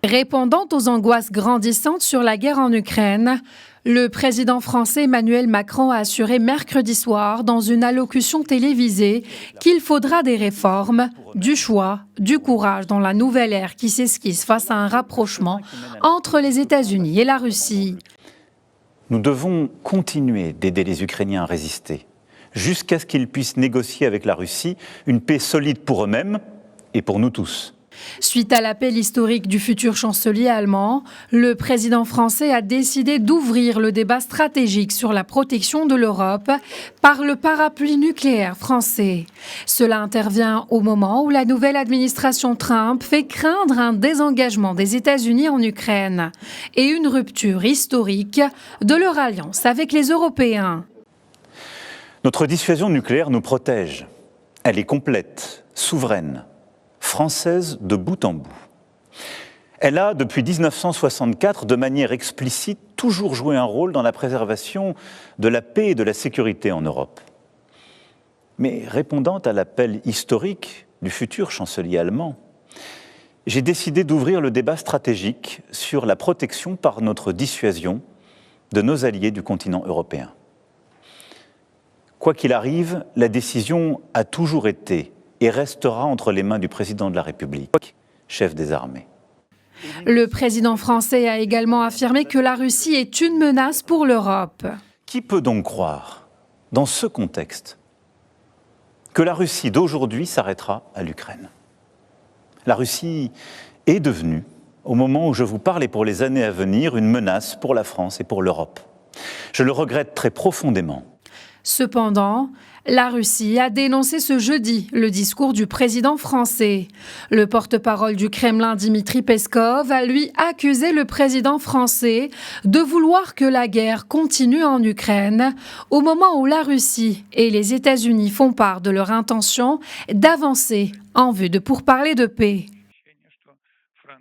Répondant aux angoisses grandissantes sur la guerre en Ukraine, le président français Emmanuel Macron a assuré mercredi soir dans une allocution télévisée qu'il faudra des réformes, du choix, du courage dans la nouvelle ère qui s'esquisse face à un rapprochement entre les États-Unis et la Russie. Nous devons continuer d'aider les Ukrainiens à résister, jusqu'à ce qu'ils puissent négocier avec la Russie une paix solide pour eux-mêmes et pour nous tous. Suite à l'appel historique du futur chancelier allemand, le président français a décidé d'ouvrir le débat stratégique sur la protection de l'Europe par le parapluie nucléaire français. Cela intervient au moment où la nouvelle administration Trump fait craindre un désengagement des États-Unis en Ukraine et une rupture historique de leur alliance avec les Européens. Notre dissuasion nucléaire nous protège. Elle est complète, souveraine, française de bout en bout. Elle a, depuis 1964, de manière explicite, toujours joué un rôle dans la préservation de la paix et de la sécurité en Europe. Mais répondant à l'appel historique du futur chancelier allemand, j'ai décidé d'ouvrir le débat stratégique sur la protection par notre dissuasion de nos alliés du continent européen. Quoi qu'il arrive, la décision a toujours été et restera entre les mains du président de la République, chef des armées. Le président français a également affirmé que la Russie est une menace pour l'Europe. Qui peut donc croire, dans ce contexte, que la Russie d'aujourd'hui s'arrêtera à l'Ukraine? La Russie est devenue, au moment où je vous parle et pour les années à venir, une menace pour la France et pour l'Europe. Je le regrette très profondément. Cependant, la Russie a dénoncé ce jeudi le discours du président français. Le porte-parole du Kremlin, Dmitri Peskov, a lui accusé le président français de vouloir que la guerre continue en Ukraine, au moment où la Russie et les États-Unis font part de leur intention d'avancer en vue de pourparlers de paix.